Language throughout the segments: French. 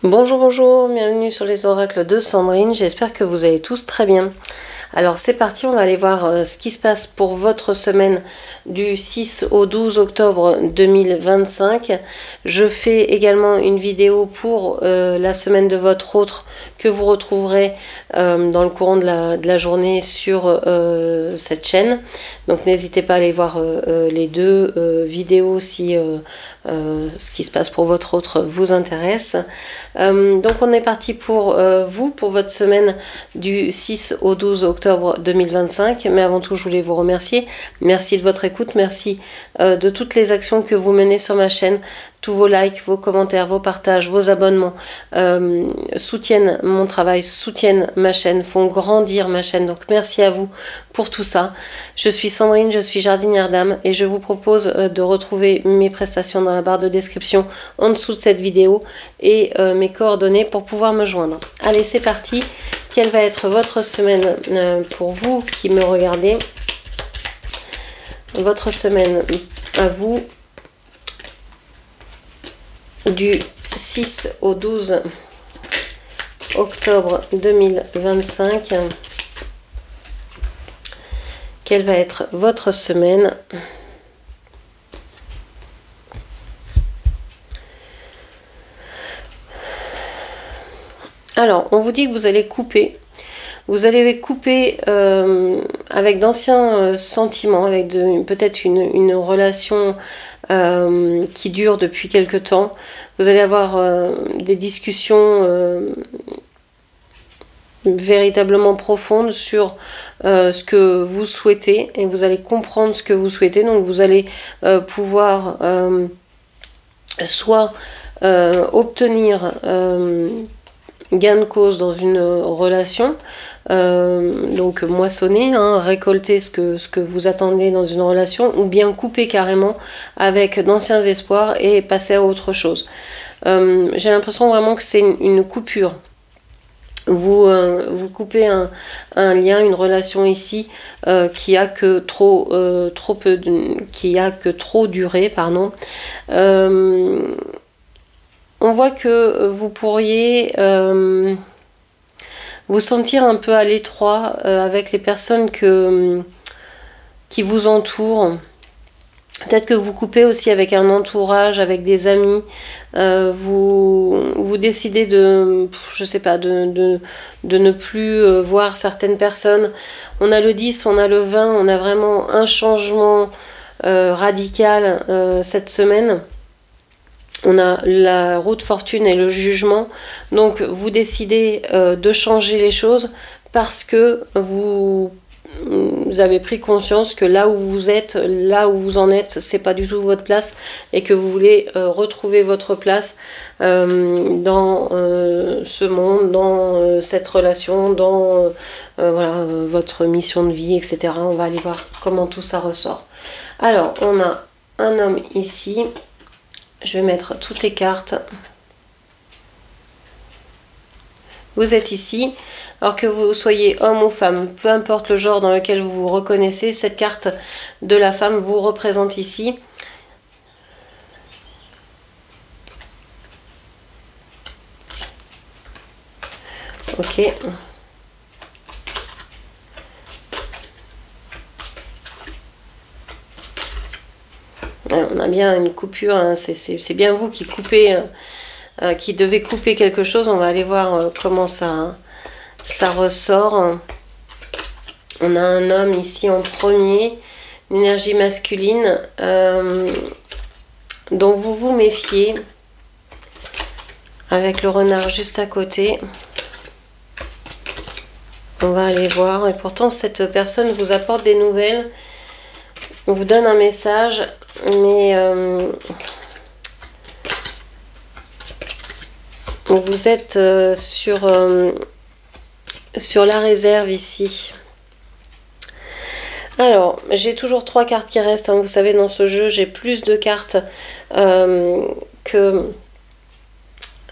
Bonjour, bonjour, bienvenue sur les oracles de Sandrine, j'espère que vous allez tous très bien. Alors c'est parti, on va aller voir ce qui se passe pour votre semaine du 6 au 12 octobre 2025. Je fais également une vidéo pour la semaine de votre autre que vous retrouverez dans le courant de la journée sur cette chaîne. Donc n'hésitez pas à aller voir les deux vidéos si ce qui se passe pour votre autre vous intéresse. Donc on est parti pour vous, pour votre semaine du 6 au 12 octobre 2025. Mais avant tout, je voulais vous remercier. Merci de votre écoute, merci de toutes les actions que vous menez sur ma chaîne. Tous vos likes, vos commentaires, vos partages, vos abonnements soutiennent mon travail, soutiennent ma chaîne, font grandir ma chaîne. Donc merci à vous pour tout ça. Je suis Sandrine, je suis jardinière d'âme et je vous propose de retrouver mes prestations dans la barre de description en dessous de cette vidéo et mes coordonnées pour pouvoir me joindre. Allez, c'est parti. Quelle va être votre semaine pour vous qui me regardez? Votre semaine à vous du 6 au 12 octobre 2025. Quelle va être votre semaine? Alors, on vous dit que vous allez couper. Vous allez couper avec d'anciens sentiments, avec peut-être une relation qui dure depuis quelque temps. Vous allez avoir des discussions véritablement profondes sur ce que vous souhaitez et vous allez comprendre ce que vous souhaitez. Donc vous allez pouvoir soit obtenir gain de cause dans une relation, donc moissonner, récolter ce que vous attendez dans une relation, ou bien couper carrément avec d'anciens espoirs et passer à autre chose. J'ai l'impression vraiment que c'est une coupure. Vous coupez un lien, une relation ici qui a que trop duré, pardon. On voit que vous pourriez vous sentir un peu à l'étroit avec les personnes qui vous entourent. Peut-être que vous coupez aussi avec un entourage, avec des amis. Vous décidez de, je sais pas, de ne plus voir certaines personnes. On a le 10, on a le 20, on a vraiment un changement radical cette semaine. On a la roue de fortune et le jugement. Donc vous décidez de changer les choses parce que vous avez pris conscience que là où vous êtes, là où vous en êtes, c'est pas du tout votre place et que vous voulez retrouver votre place dans ce monde, dans cette relation, dans voilà, votre mission de vie, etc. On va aller voir comment tout ça ressort. Alors, on a un homme ici. Je vais mettre toutes les cartes. Vous êtes ici, alors que vous soyez homme ou femme, peu importe le genre dans lequel vous vous reconnaissez, cette carte de la femme vous représente ici. Ok. On a bien une coupure, hein. C'est bien vous qui coupez, qui devez couper quelque chose. On va aller voir comment ça ressort. On a un homme ici en premier, une énergie masculine dont vous vous méfiez, avec le renard juste à côté. On va aller voir, et pourtant cette personne vous apporte des nouvelles, on vous donne un message, mais vous êtes sur la réserve ici. Alors, j'ai toujours 3 cartes qui restent, hein. Vous savez, dans ce jeu, j'ai plus de cartes que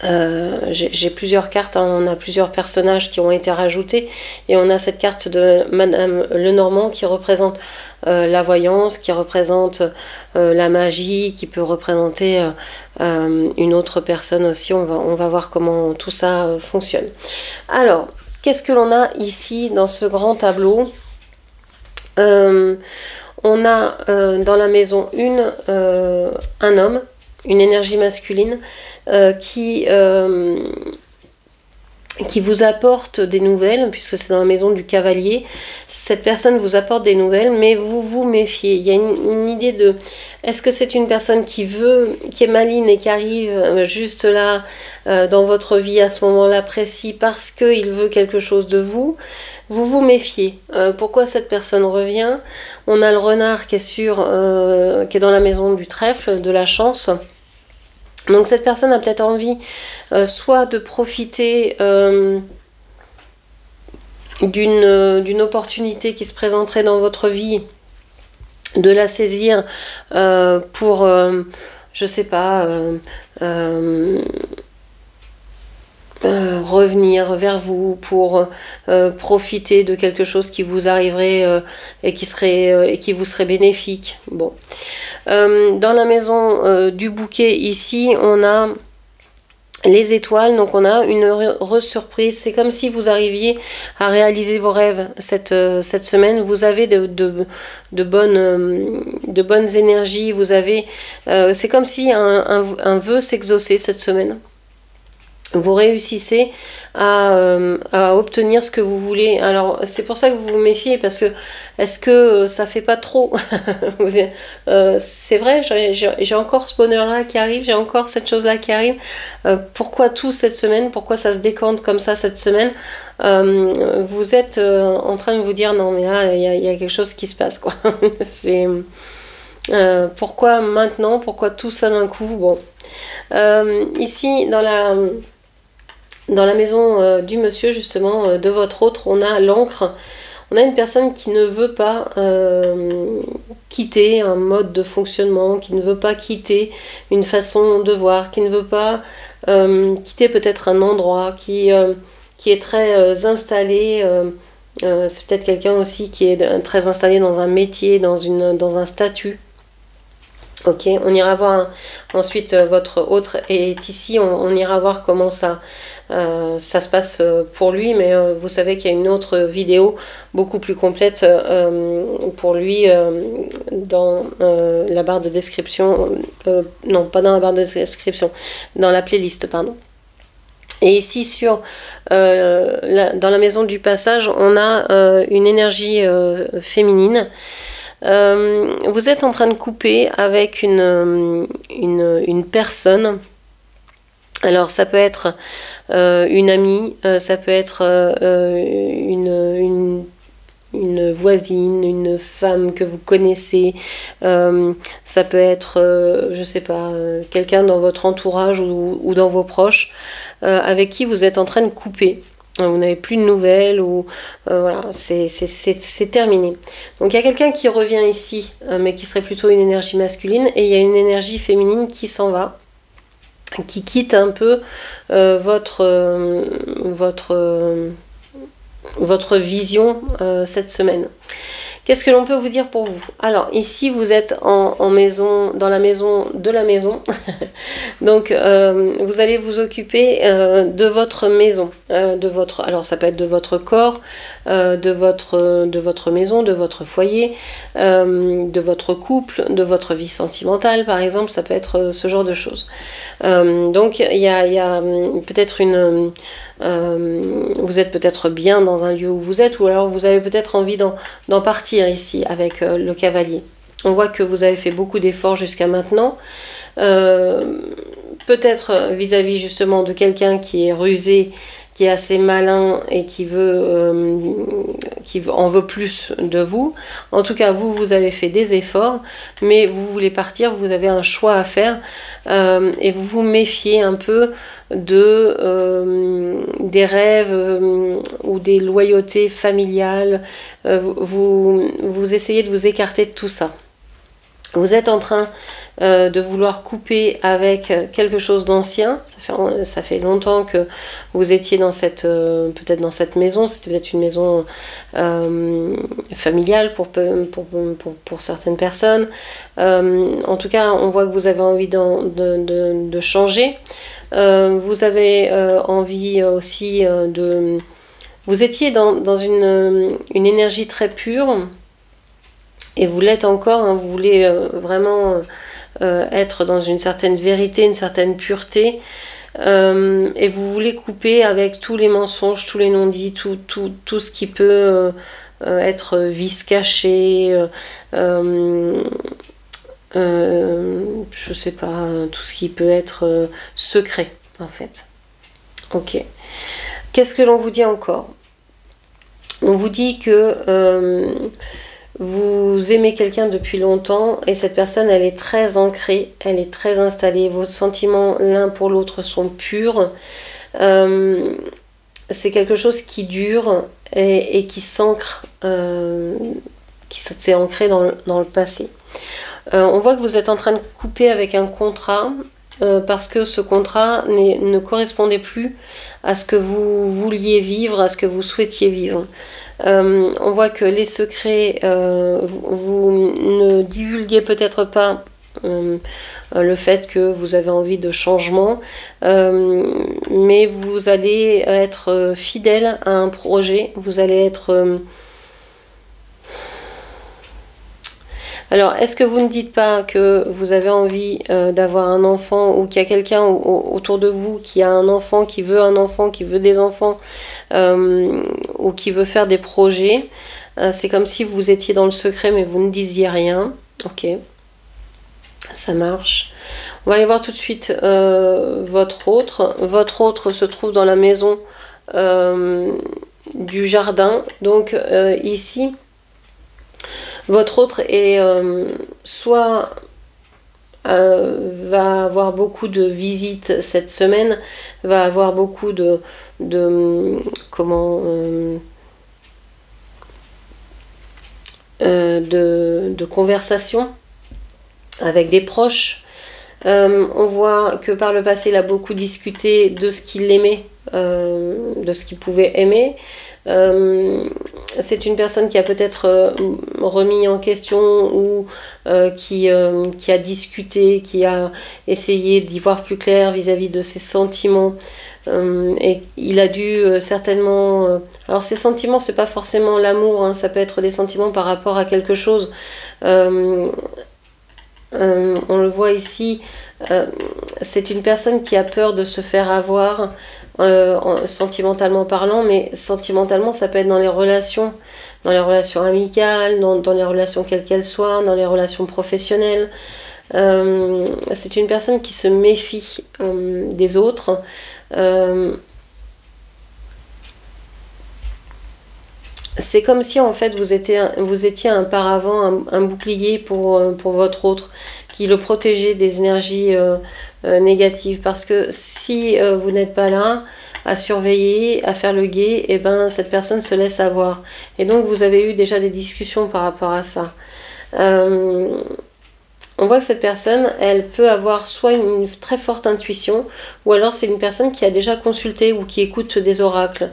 J'ai plusieurs cartes, hein, on a plusieurs personnages qui ont été rajoutés et on a cette carte de Madame Lenormand qui représente la voyance, qui représente la magie, qui peut représenter une autre personne aussi. On va voir comment tout ça fonctionne. Alors, qu'est-ce que l'on a ici dans ce grand tableau? On a dans la maison 1 un homme, une énergie masculine qui vous apporte des nouvelles, puisque c'est dans la maison du cavalier. Cette personne vous apporte des nouvelles, mais vous vous méfiez. Il y a une idée de... Est-ce que c'est une personne qui est maligne et qui arrive juste là, dans votre vie à ce moment-là précis, parce qu'il veut quelque chose de vous? Vous vous méfiez. Pourquoi cette personne revient? On a le renard qui est qui est dans la maison du trèfle, de la chance. Donc cette personne a peut-être envie soit de profiter d'une opportunité qui se présenterait dans votre vie, de la saisir pour, je sais pas, revenir vers vous pour profiter de quelque chose qui vous arriverait et qui vous serait bénéfique. Bon. Dans la maison du bouquet ici, on a les étoiles, donc on a une heureuse surprise. C'est comme si vous arriviez à réaliser vos rêves cette semaine. Vous avez de bonnes énergies. Vous avez, c'est comme si un vœu s'exauçait cette semaine. Vous réussissez à obtenir ce que vous voulez. Alors c'est pour ça que vous vous méfiez, parce que est-ce que ça fait pas trop? C'est vrai, j'ai encore ce bonheur-là qui arrive, j'ai encore cette chose-là qui arrive. Pourquoi tout cette semaine? Pourquoi ça se décante comme ça cette semaine? Vous êtes en train de vous dire non mais là il y a quelque chose qui se passe, quoi. C'est... pourquoi maintenant? Pourquoi tout ça d'un coup? Bon. Ici dans la maison du monsieur, justement, de votre autre, on a l'encre. On a une personne qui ne veut pas quitter un mode de fonctionnement, qui ne veut pas quitter une façon de voir, qui ne veut pas quitter peut-être un endroit, qui est très installé. C'est peut-être quelqu'un aussi qui est très installé dans un métier, dans un statut. Ok, on ira voir ensuite votre autre est ici, on ira voir comment ça se passe pour lui, mais vous savez qu'il y a une autre vidéo beaucoup plus complète pour lui dans la barre de description, non pas dans la barre de description, dans la playlist, pardon. Et ici dans la maison du passage, on a une énergie féminine. Vous êtes en train de couper avec une personne. Alors ça peut être une amie, ça peut être une voisine, une femme que vous connaissez, ça peut être, je sais pas, quelqu'un dans votre entourage ou dans vos proches avec qui vous êtes en train de couper. Vous n'avez plus de nouvelles ou voilà, c'est terminé. Donc il y a quelqu'un qui revient ici, mais qui serait plutôt une énergie masculine, et il y a une énergie féminine qui s'en va, qui quitte un peu votre vision cette semaine. Qu'est-ce que l'on peut vous dire pour vous? Alors ici vous êtes en maison, dans la maison de la maison. Donc vous allez vous occuper de votre maison, alors ça peut être de votre corps, de votre maison, de votre foyer, de votre couple, de votre vie sentimentale par exemple, ça peut être ce genre de choses. Donc il y a peut-être vous êtes peut-être bien dans un lieu où vous êtes, ou alors vous avez peut-être envie d'en partir ici avec le cavalier. On voit que vous avez fait beaucoup d'efforts jusqu'à maintenant, peut-être vis-à-vis justement de quelqu'un qui est rusé, qui est assez malin et qui en veut plus de vous. En tout cas, vous avez fait des efforts, mais vous voulez partir, vous avez un choix à faire et vous vous méfiez un peu des rêves ou des loyautés familiales. Vous essayez de vous écarter de tout ça. Vous êtes en train de vouloir couper avec quelque chose d'ancien. Ça fait longtemps que vous étiez dans cette peut-être dans cette maison. C'était peut-être une maison familiale pour certaines personnes. En tout cas, on voit que vous avez envie de changer. Vous avez envie aussi de... Vous étiez dans une énergie très pure. Et vous l'êtes encore, hein, vous voulez vraiment être dans une certaine vérité, une certaine pureté, et vous voulez couper avec tous les mensonges, tous les non-dits, tout ce qui peut être vice caché, je sais pas, tout ce qui peut être secret, en fait. Ok. Qu'est-ce que l'on vous dit encore? On vous dit que... vous aimez quelqu'un depuis longtemps et cette personne, elle est très ancrée, elle est très installée. Vos sentiments l'un pour l'autre sont purs. C'est quelque chose qui dure et qui s'ancre, qui s'est ancré dans le passé. On voit que vous êtes en train de couper avec un contrat parce que ce contrat ne correspondait plus à ce que vous vouliez vivre, à ce que vous souhaitiez vivre. On voit que les secrets, vous ne divulguez peut-être pas le fait que vous avez envie de changement, mais vous allez être fidèle à un projet, vous allez être... Alors, est-ce que vous ne dites pas que vous avez envie d'avoir un enfant ou qu'il y a quelqu'un autour de vous qui a un enfant, qui veut un enfant, qui veut des enfants ou qui veut faire des projets? C'est comme si vous étiez dans le secret mais vous ne disiez rien. Ok, ça marche. On va aller voir tout de suite votre autre. Votre autre se trouve dans la maison du jardin. Donc ici... Votre autre est soit va avoir beaucoup de visites cette semaine, va avoir beaucoup de conversations avec des proches. On voit que par le passé, il a beaucoup discuté de ce qu'il aimait, de ce qu'il pouvait aimer. C'est une personne qui a peut-être remis en question ou qui a discuté, qui a essayé d'y voir plus clair vis-à-vis de ses sentiments. Et il a dû certainement... alors ces sentiments, c'est pas forcément l'amour, hein, ça peut être des sentiments par rapport à quelque chose. On le voit ici, c'est une personne qui a peur de se faire avoir, sentimentalement parlant, mais sentimentalement ça peut être dans les relations amicales, dans les relations quelles qu'elles soient, dans les relations professionnelles. C'est une personne qui se méfie des autres. C'est comme si en fait vous étiez un paravent, un bouclier pour votre autre, qui le protégeait des énergies négatives. Parce que si vous n'êtes pas là à surveiller, à faire le guet, et ben cette personne se laisse avoir. Et donc vous avez eu déjà des discussions par rapport à ça. On voit que cette personne, elle peut avoir soit une très forte intuition, ou alors c'est une personne qui a déjà consulté ou qui écoute des oracles.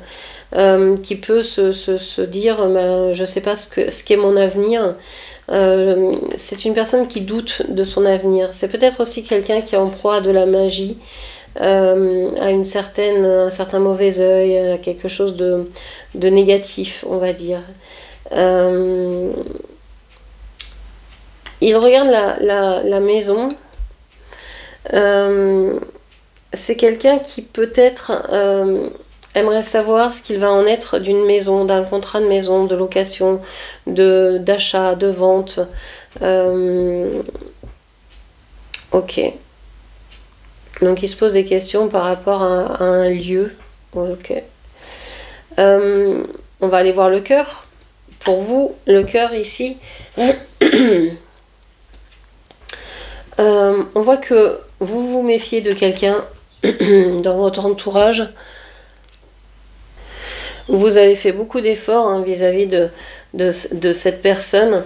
Qui peut se dire je ne sais pas ce qu'est mon avenir. C'est une personne qui doute de son avenir. C'est peut-être aussi quelqu'un qui est en proie à de la magie, à un certain mauvais œil, à quelque chose de négatif, on va dire. Il regarde la maison. C'est quelqu'un qui peut-être... aimerait savoir ce qu'il va en être d'une maison, d'un contrat de maison, de location, d'achat, de vente. Ok. Donc il se pose des questions par rapport à un lieu. Ok. On va aller voir le cœur. Pour vous, le cœur ici, on voit que vous vous méfiez de quelqu'un dans votre entourage. Vous avez fait beaucoup d'efforts vis-à-vis de cette personne.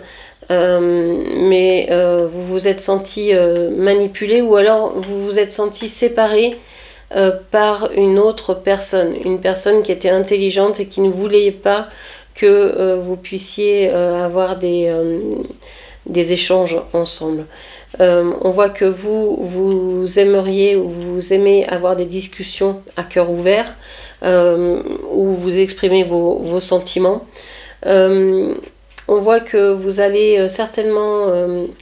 mais vous vous êtes senti manipulé, ou alors vous vous êtes senti séparé par une personne qui était intelligente et qui ne voulait pas que vous puissiez avoir des échanges ensemble. On voit que vous aimeriez ou vous aimez avoir des discussions à cœur ouvert, où vous exprimez vos sentiments. On voit que vous allez certainement...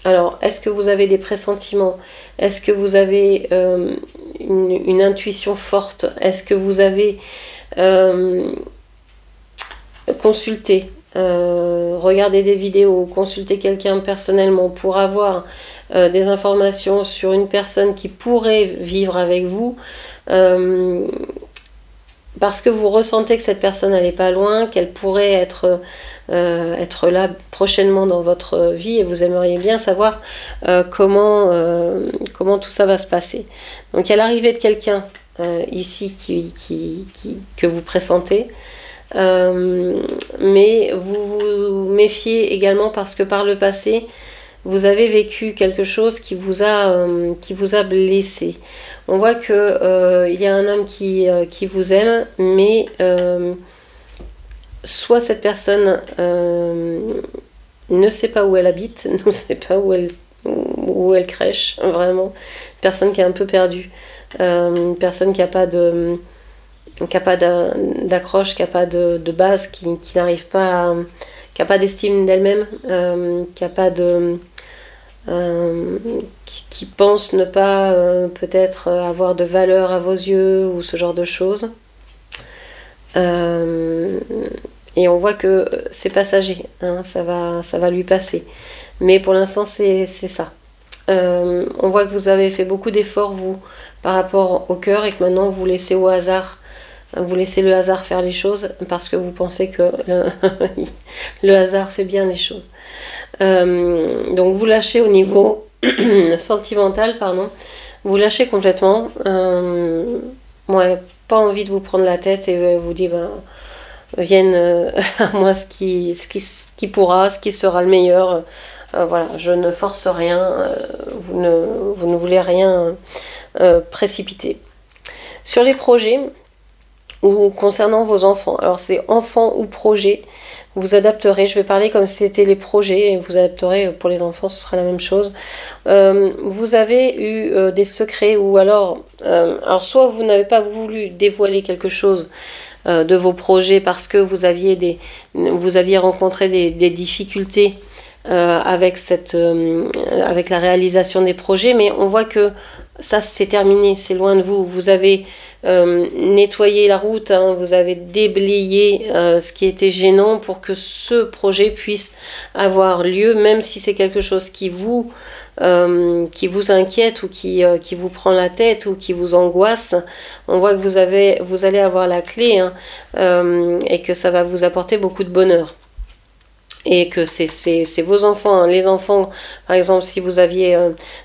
alors, est-ce que vous avez des pressentiments? Est-ce que vous avez une intuition forte? Est-ce que vous avez consulté, regardé des vidéos, consulté quelqu'un personnellement pour avoir des informations sur une personne qui pourrait vivre avec vous, parce que vous ressentez que cette personne n'est pas loin, qu'elle pourrait être là prochainement dans votre vie, et vous aimeriez bien savoir comment tout ça va se passer. Donc il y a l'arrivée de quelqu'un ici que vous pressentez, mais vous vous méfiez également parce que par le passé, vous avez vécu quelque chose qui vous a blessé. On voit que il y a un homme qui vous aime, mais soit cette personne ne sait pas où elle habite, ne sait pas où elle crèche, vraiment. Une personne qui est un peu perdue, une personne qui n'a pas d'accroche, qui n'a pas de base, qui n'arrive pas qui n'a pas d'estime d'elle-même, qui n'a pas de... qui pense ne pas peut-être avoir de valeur à vos yeux, ou ce genre de choses. Et on voit que c'est passager, hein, ça va lui passer. Mais pour l'instant, c'est ça. On voit que vous avez fait beaucoup d'efforts, vous, par rapport au cœur, et que maintenant vous laissez au hasard, vous laissez le hasard faire les choses, parce que vous pensez que le hasard fait bien les choses. Donc vous lâchez au niveau sentimental, pardon. Vous lâchez complètement. Ouais, pas envie de vous prendre la tête et vous dire... vienne à moi ce qui pourra, ce qui sera le meilleur. Voilà, je ne force rien, vous ne voulez rien précipiter. Sur les projets, ou concernant vos enfants, alors c'est enfants ou projets, vous adapterez, je vais parler comme si c'était les projets, et vous adapterez pour les enfants, ce sera la même chose. Vous avez eu des secrets, ou alors soit vous n'avez pas voulu dévoiler quelque chose de vos projets parce que vous aviez rencontré des difficultés avec la réalisation des projets, mais on voit que ça c'est terminé, c'est loin de vous. Vous avez nettoyé la route, hein, vous avez déblayé ce qui était gênant pour que ce projet puisse avoir lieu, même si c'est quelque chose qui vous inquiète, ou qui vous prend la tête, ou qui vous angoisse. On voit que vous allez avoir la clé, hein, et que ça va vous apporter beaucoup de bonheur. Et que c'est vos enfants, hein. Les enfants, par exemple, si vous aviez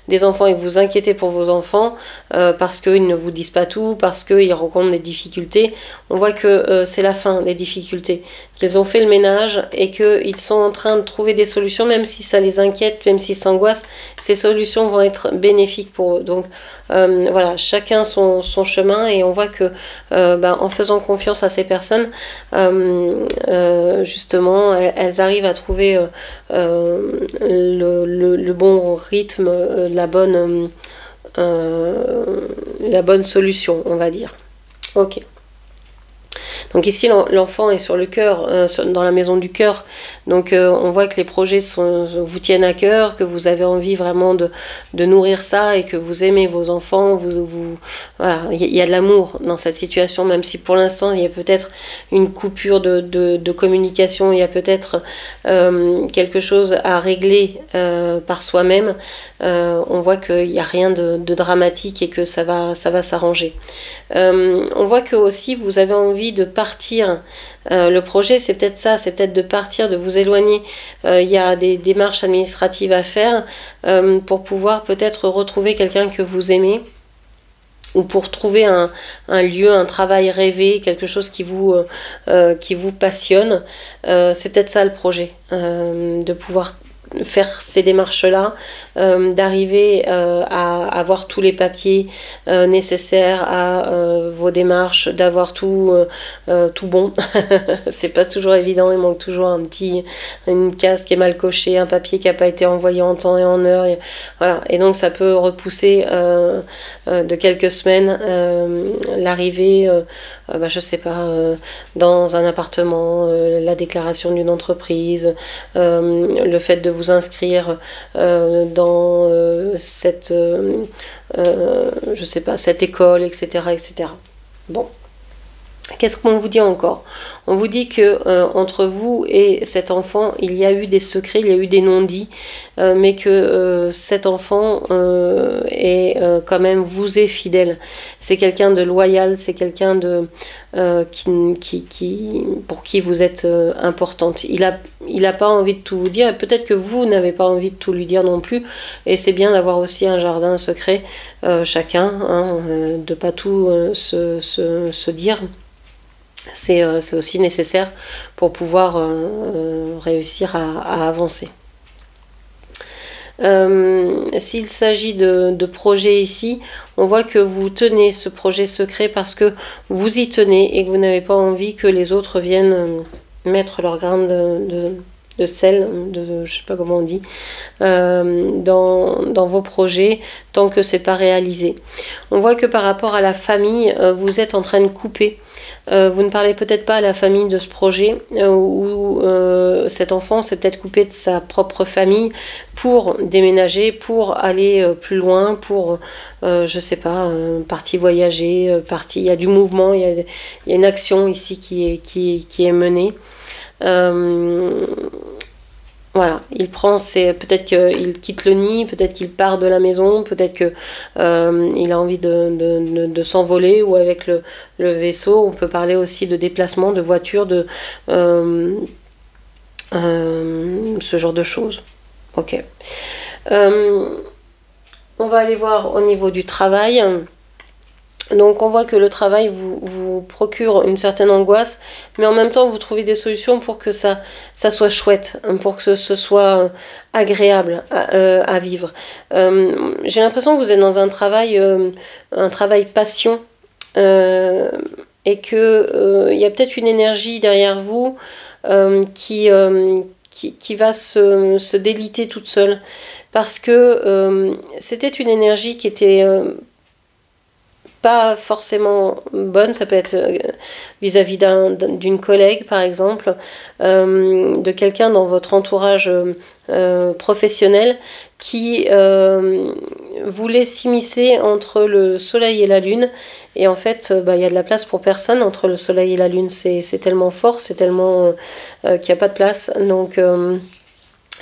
des enfants et que vous inquiétez pour vos enfants, parce qu'ils ne vous disent pas tout, parce qu'ils rencontrent des difficultés, on voit que c'est la fin des difficultés, qu'ils ont fait le ménage et qu'ils sont en train de trouver des solutions, même si ça les inquiète, même s'ils s'angoissent, ces solutions vont être bénéfiques pour eux. Donc voilà, chacun son chemin, et on voit que en faisant confiance à ces personnes, justement, elles arrivent à trouver le bon rythme, la bonne solution, on va dire. Ok. Donc ici l'enfant est sur le cœur, dans la maison du cœur. Donc on voit que les projets vous tiennent à cœur, que vous avez envie vraiment de nourrir ça, et que vous aimez vos enfants. Voilà, il y a de l'amour dans cette situation, même si pour l'instant il y a peut-être une coupure de communication, il y a peut-être quelque chose à régler par soi-même. On voit qu'il n'y a rien de dramatique, et que ça va s'arranger. On voit que aussi vous avez envie de partir. Le projet, c'est peut-être ça, c'est peut-être de partir, de vous éloigner. Il y a des démarches administratives à faire pour pouvoir peut-être retrouver quelqu'un que vous aimez, ou pour trouver un lieu, un travail rêvé, quelque chose qui vous passionne. C'est peut-être ça le projet, de pouvoir faire ces démarches-là, d'arriver à avoir tous les papiers nécessaires à vos démarches, d'avoir tout bon. C'est pas toujours évident, il manque toujours une case qui est mal cochée, un papier qui n'a pas été envoyé en temps et en heure. Voilà. Et donc ça peut repousser de quelques semaines l'arrivée, je sais pas, dans un appartement, la déclaration d'une entreprise, le fait de vous inscrire dans cette, je sais pas, cette école, etc., etc. Bon. Qu'est-ce qu'on vous dit encore? On vous dit que entre vous et cet enfant, il y a eu des secrets, il y a eu des non-dits, mais que cet enfant est quand même vous est fidèle. C'est quelqu'un de loyal, c'est quelqu'un de pour qui vous êtes importante. Il a pas envie de tout vous dire. Peut-être que vous n'avez pas envie de tout lui dire non plus. Et c'est bien d'avoir aussi un jardin secret chacun, hein, de pas tout se dire. C'est aussi nécessaire pour pouvoir réussir à avancer. S'il s'agit de projets ici, on voit que vous tenez ce projet secret parce que vous y tenez et que vous n'avez pas envie que les autres viennent mettre leur grain de sel, je sais pas comment on dit, dans vos projets tant que c'est pas réalisé. On voit que par rapport à la famille, vous êtes en train de couper. Vous ne parlez peut-être pas à la famille de ce projet où cet enfant s'est peut-être coupé de sa propre famille pour déménager, pour aller plus loin, pour, je sais pas, partir voyager, il y a du mouvement, il y a une action ici qui est menée. Voilà, peut-être qu'il quitte le nid, peut-être qu'il part de la maison, peut-être que il a envie de s'envoler, ou avec le vaisseau, on peut parler aussi de déplacement, de voiture, de ce genre de choses. Ok. On va aller voir au niveau du travail. Donc on voit que le travail vous procure une certaine angoisse, mais en même temps vous trouvez des solutions pour que ça soit chouette, pour que ce soit agréable à vivre. J'ai l'impression que vous êtes dans un travail passion, et que il y a peut-être une énergie derrière vous qui va se déliter toute seule, parce que c'était une énergie qui était pas forcément bonne. Ça peut être vis-à-vis d'une collègue par exemple, de quelqu'un dans votre entourage professionnel qui voulait s'immiscer entre le soleil et la lune, et en fait il y a de la place pour personne entre le soleil et la lune. C'est tellement fort, c'est tellement qu'il n'y a pas de place. Donc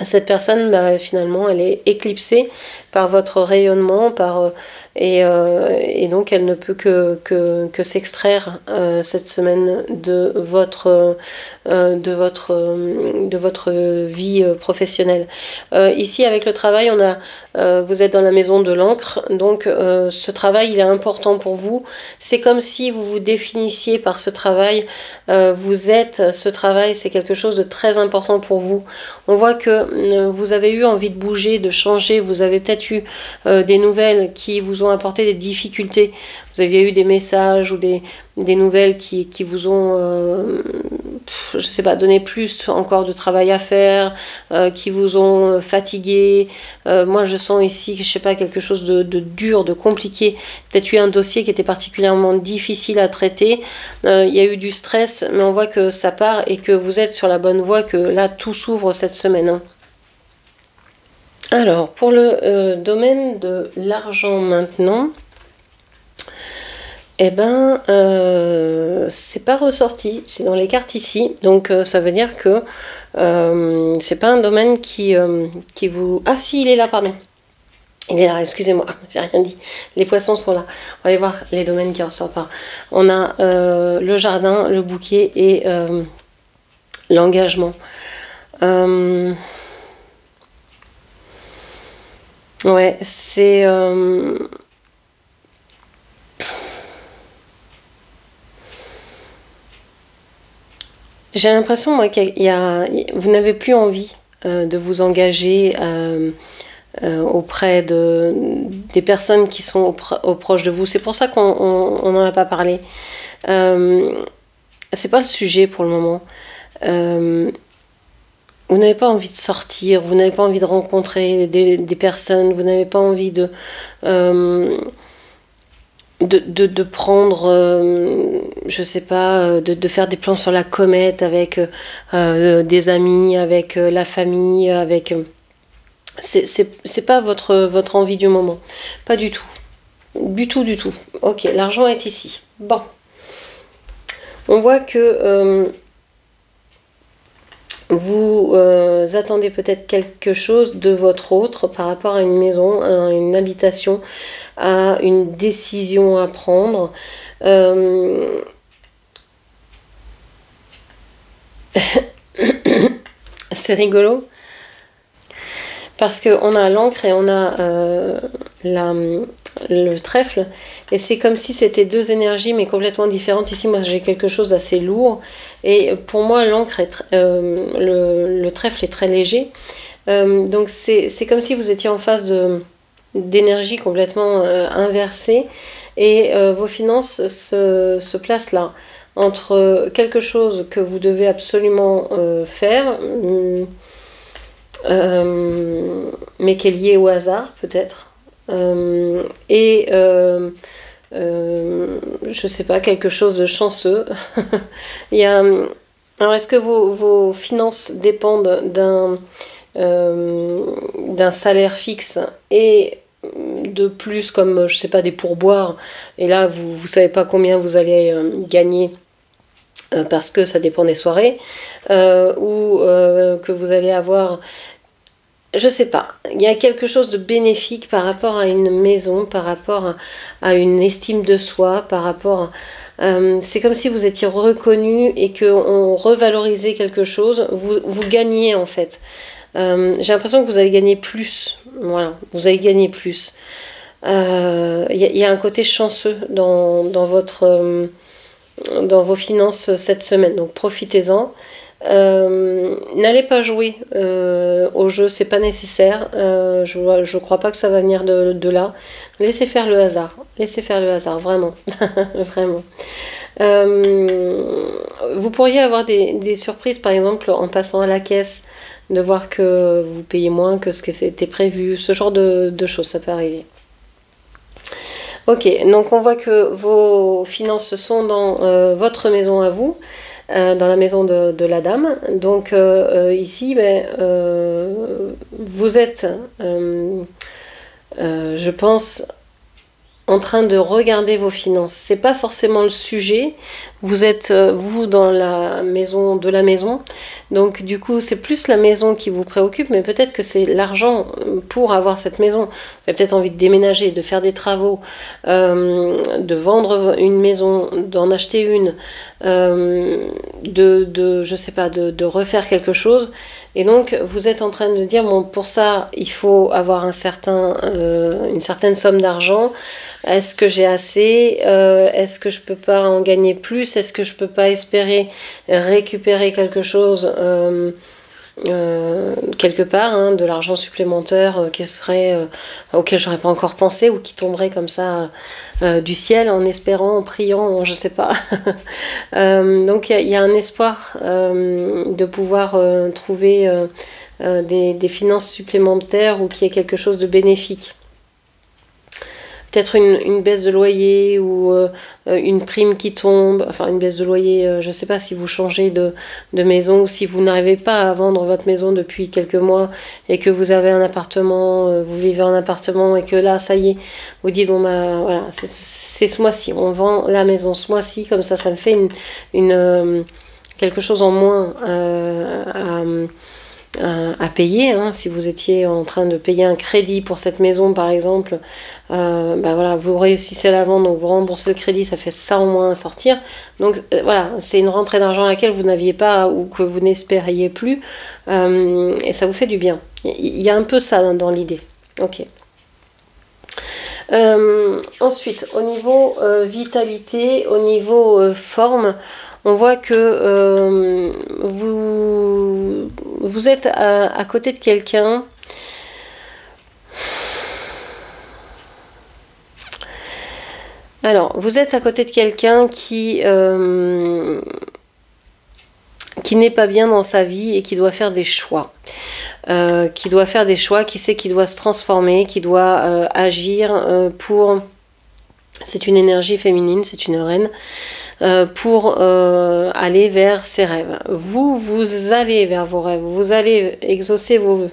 cette personne, finalement, elle est éclipsée par votre rayonnement, et donc elle ne peut que s'extraire cette semaine de votre vie professionnelle. Ici, avec le travail, vous êtes dans la maison de l'encre, donc ce travail, il est important pour vous. C'est comme si vous vous définissiez par ce travail. Ce travail, c'est quelque chose de très important pour vous. On voit que vous avez eu envie de bouger, de changer. Vous avez peut-être eu des nouvelles qui vous ont apporté des difficultés. Vous aviez eu des messages ou des nouvelles qui vous ont, je sais pas, donné plus encore de travail à faire, qui vous ont fatigué. Moi, je sens ici, je sais pas, quelque chose de dur, de compliqué. Peut-être eu un dossier qui était particulièrement difficile à traiter. Il y a eu du stress, mais on voit que ça part et que vous êtes sur la bonne voie, que là, tout s'ouvre cette semaine, hein. Alors, pour le domaine de l'argent maintenant, c'est pas ressorti, c'est dans les cartes ici, donc ça veut dire que c'est pas un domaine qui vous... Ah si, il est là, pardon. Il est là, excusez-moi, j'ai rien dit. Les poissons sont là. On va aller voir les domaines qui ressortent pas. On a le jardin, le bouquet et l'engagement. Ouais, c'est... J'ai l'impression, moi, vous n'avez plus envie de vous engager auprès des personnes qui sont proches de vous. C'est pour ça qu'on n'en a pas parlé. C'est pas le sujet pour le moment. Vous n'avez pas envie de sortir, vous n'avez pas envie de rencontrer des personnes, vous n'avez pas envie de prendre, je sais pas, de faire des plans sur la comète avec des amis, avec la famille, avec... C'est pas votre envie du moment. Pas du tout. Du tout, du tout. Ok, l'argent est ici. Bon. On voit que vous attendez peut-être quelque chose de votre autre par rapport à une maison, à une habitation, à une décision à prendre. C'est rigolo. Parce qu'on a l'encre et on a le trèfle. Et c'est comme si c'était deux énergies mais complètement différentes. Ici, moi, j'ai quelque chose d'assez lourd. Et pour moi, l'encre, le trèfle est très léger. Donc, c'est comme si vous étiez en face d'énergie complètement inversée. Et vos finances se placent là. Entre quelque chose que vous devez absolument faire... mais qui est lié au hasard peut-être je sais pas, quelque chose de chanceux. Il y a, alors est-ce que vos finances dépendent d'un salaire fixe et de plus, comme je sais pas, des pourboires, et là vous savez pas combien vous allez gagner parce que ça dépend des soirées, ou que vous allez avoir, je sais pas, il y a quelque chose de bénéfique par rapport à une maison, par rapport à une estime de soi, par rapport c'est comme si vous étiez reconnu et qu'on revalorisait quelque chose, vous gagnez en fait. J'ai l'impression que vous allez gagner plus, voilà, vous allez gagner plus. Y a un côté chanceux dans vos finances cette semaine, donc profitez-en. N'allez pas jouer au jeu, c'est pas nécessaire. Je crois pas que ça va venir de là. Laissez faire le hasard, vraiment. Vraiment. Vous pourriez avoir des surprises, par exemple en passant à la caisse, de voir que vous payez moins que ce qui était prévu, ce genre de choses, ça peut arriver. Ok, donc on voit que vos finances sont dans votre maison à vous, dans la maison de la dame. Donc ici, vous êtes, je pense, en train de regarder vos finances. C'est pas forcément le sujet. Vous êtes, vous, dans la maison de la maison. Donc, du coup, c'est plus la maison qui vous préoccupe, mais peut-être que c'est l'argent pour avoir cette maison. Vous avez peut-être envie de déménager, de faire des travaux, de vendre une maison, d'en acheter une, je sais pas, de refaire quelque chose. Et donc, vous êtes en train de dire, bon, pour ça, il faut avoir une certaine somme d'argent. Est-ce que j'ai assez? Est-ce que je peux pas en gagner plus? Est-ce que je peux pas espérer récupérer quelque chose quelque part, hein, de l'argent supplémentaire qui serait auquel j'aurais pas encore pensé ou qui tomberait comme ça du ciel en espérant, en priant, je sais pas. Donc il y a un espoir de pouvoir trouver des finances supplémentaires ou qu'il y ait quelque chose de bénéfique. Peut-être une baisse de loyer ou une prime qui tombe, enfin une baisse de loyer, je ne sais pas si vous changez de maison ou si vous n'arrivez pas à vendre votre maison depuis quelques mois et que vous avez un appartement, vous vivez en appartement et que là, ça y est, vous dites, bon bah voilà, c'est ce mois-ci, on vend la maison ce mois-ci, comme ça me fait quelque chose en moins à payer, hein. Si vous étiez en train de payer un crédit pour cette maison par exemple, bah voilà, vous réussissez à la vendre, donc vous remboursez le crédit, ça fait ça en moins à sortir, donc voilà, c'est une rentrée d'argent à laquelle vous n'aviez pas ou que vous n'espériez plus, et ça vous fait du bien. Il y a un peu ça dans l'idée. Ok. Ensuite, au niveau vitalité, au niveau forme, on voit que vous êtes à côté de quelqu'un. Alors, vous êtes à côté de quelqu'un qui n'est pas bien dans sa vie et qui doit faire des choix. Qui sait qu'il doit se transformer, qui doit agir pour... C'est une énergie féminine, c'est une reine, pour aller vers ses rêves. Vous allez vers vos rêves, vous allez exaucer vos vœux.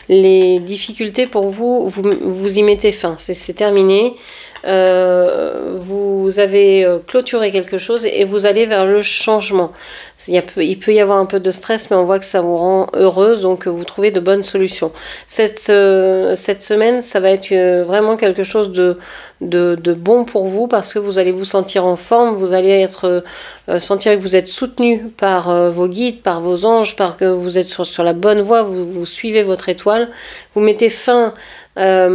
Les difficultés pour vous, vous y mettez fin, c'est terminé. Vous avez clôturé quelque chose et vous allez vers le changement. Il peut y avoir un peu de stress, mais on voit que ça vous rend heureuse, donc vous trouvez de bonnes solutions. Cette semaine, ça va être vraiment quelque chose de bon pour vous, parce que vous allez vous sentir en forme, vous allez sentir que vous êtes soutenu par vos guides, par vos anges, par que vous êtes sur la bonne voie, vous suivez votre étoile, vous mettez fin à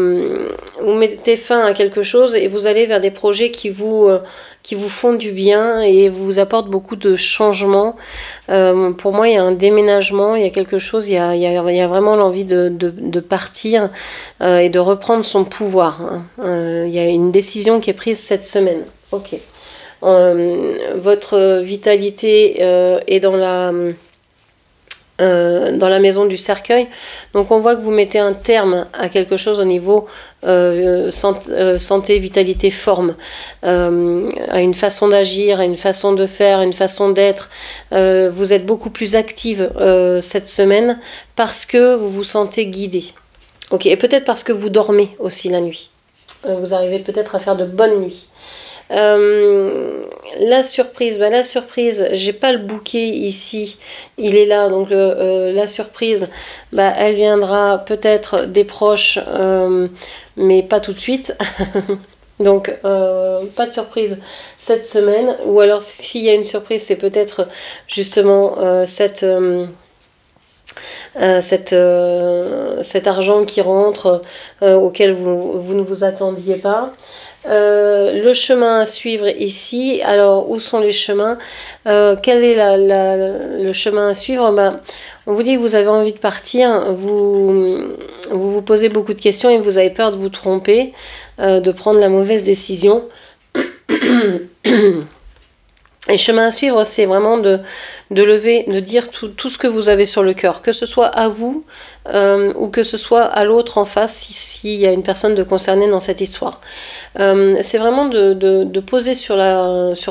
quelque chose et vous allez vers des projets qui vous font du bien et vous apportent beaucoup de changements. Pour moi, il y a un déménagement, il y a quelque chose, il y a vraiment l'envie de partir et de reprendre son pouvoir. Il y a une décision qui est prise cette semaine. Ok. Votre vitalité est dans la maison du cercueil, donc on voit que vous mettez un terme à quelque chose au niveau santé, vitalité, forme, à une façon d'agir, à une façon de faire, à une façon d'être. Vous êtes beaucoup plus active cette semaine parce que vous vous sentez guidée. Ok, et peut-être parce que vous dormez aussi la nuit. Vous arrivez peut-être à faire de bonnes nuits. La surprise, j'ai pas le bouquet ici, il est là, donc la surprise, elle viendra peut-être des proches, mais pas tout de suite. Donc pas de surprise cette semaine, ou alors s'il y a une surprise, c'est peut-être justement cet argent qui rentre, auquel vous ne vous attendiez pas. Le chemin à suivre ici. Alors, où sont les chemins? Quel est le chemin à suivre? On vous dit que vous avez envie de partir, vous posez beaucoup de questions et vous avez peur de vous tromper, de prendre la mauvaise décision. Et chemin à suivre, c'est vraiment de dire tout ce que vous avez sur le cœur, que ce soit à vous ou que ce soit à l'autre en face, s'il y a une personne de concernée dans cette histoire. C'est vraiment de poser sur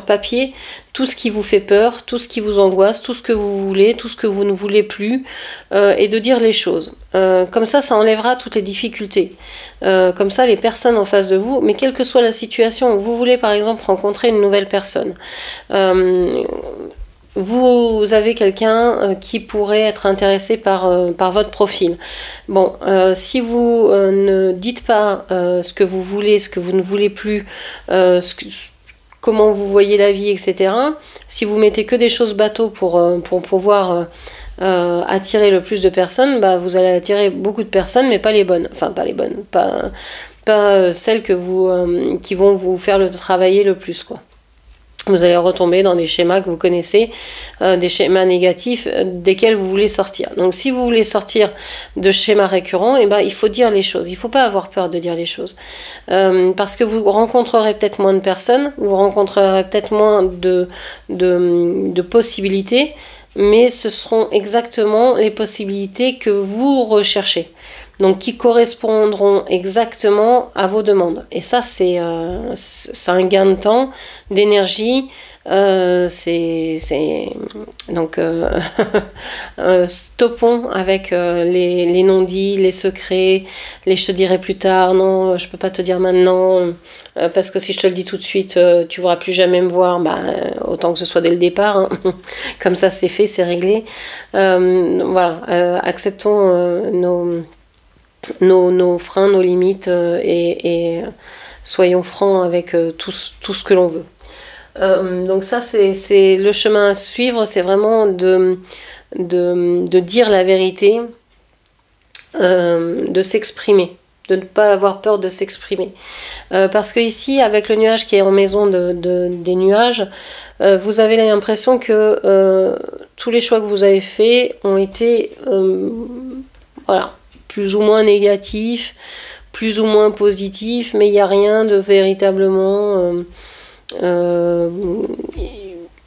papier tout ce qui vous fait peur, tout ce qui vous angoisse, tout ce que vous voulez, tout ce que vous ne voulez plus, et de dire les choses. Comme ça enlèvera toutes les difficultés. Comme ça, les personnes en face de vous, mais quelle que soit la situation, vous voulez par exemple rencontrer une nouvelle personne, vous avez quelqu'un qui pourrait être intéressé par votre profil. Bon, si vous ne dites pas ce que vous voulez, ce que vous ne voulez plus, comment vous voyez la vie, etc. Si vous mettez que des choses bateaux pour pouvoir attirer le plus de personnes, vous allez attirer beaucoup de personnes, mais pas les bonnes. Enfin, pas les bonnes, pas celles qui vont vous faire le travailler le plus, quoi. Vous allez retomber dans des schémas que vous connaissez, des schémas négatifs desquels vous voulez sortir. Donc si vous voulez sortir de schémas récurrents, il faut dire les choses. Il ne faut pas avoir peur de dire les choses. Parce que vous rencontrerez peut-être moins de personnes, vous rencontrerez peut-être moins de possibilités, mais ce seront exactement les possibilités que vous recherchez. Donc qui correspondront exactement à vos demandes. Et ça, c'est un gain de temps, d'énergie. Donc stoppons avec les non-dits, les secrets, les je te dirai plus tard, non, je peux pas te dire maintenant, parce que si je te le dis tout de suite, tu voudras plus jamais me voir. Autant que ce soit dès le départ, hein. Comme ça c'est fait, c'est réglé. Voilà, acceptons nos freins, nos limites, et soyons francs avec tout ce que l'on veut. Donc ça, c'est le chemin à suivre, c'est vraiment de dire la vérité, de s'exprimer de ne pas avoir peur de s'exprimer. Parce que ici, avec le nuage qui est en maison des nuages, vous avez l'impression que tous les choix que vous avez faits ont été voilà, plus ou moins négatifs, plus ou moins positifs, mais il n'y a rien de véritablement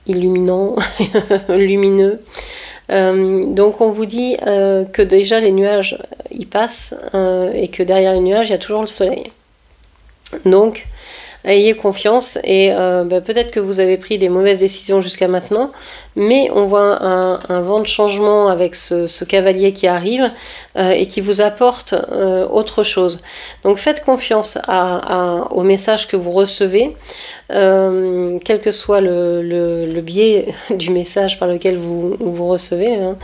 illuminant, lumineux. Donc on vous dit que déjà les nuages y passent et que derrière les nuages il y a toujours le soleil. Donc ayez confiance et peut-être que vous avez pris des mauvaises décisions jusqu'à maintenant, mais on voit un vent de changement avec ce cavalier qui arrive et qui vous apporte autre chose. Donc faites confiance au message que vous recevez, quel que soit le biais du message par lequel vous recevez, hein.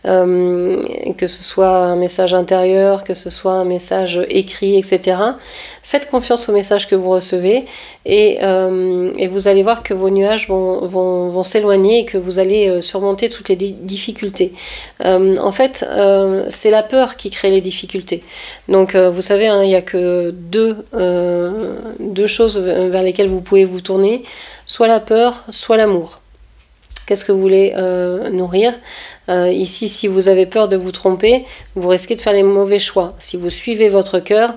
Que ce soit un message intérieur, que ce soit un message écrit, etc. Faites confiance au message que vous recevez et vous allez voir que vos nuages vont s'éloigner et que vous allez surmonter toutes les difficultés. En fait, c'est la peur qui crée les difficultés. Donc, vous savez, hein, il n'y a que deux choses vers lesquelles vous pouvez vous tourner, soit la peur, soit l'amour. Qu'est-ce que vous voulez nourrir? Ici, si vous avez peur de vous tromper, vous risquez de faire les mauvais choix. Si vous suivez votre cœur,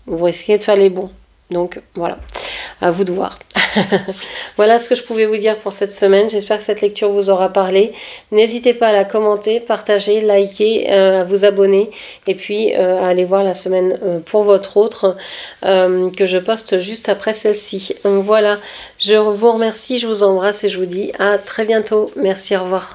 vous risquez de faire les bons. Donc voilà, à vous de voir. Voilà ce que je pouvais vous dire pour cette semaine. J'espère que cette lecture vous aura parlé. N'hésitez pas à la commenter, partager, liker, à vous abonner et puis à aller voir la semaine pour votre autre que je poste juste après celle-ci. Voilà, je vous remercie, je vous embrasse et je vous dis à très bientôt. Merci, au revoir.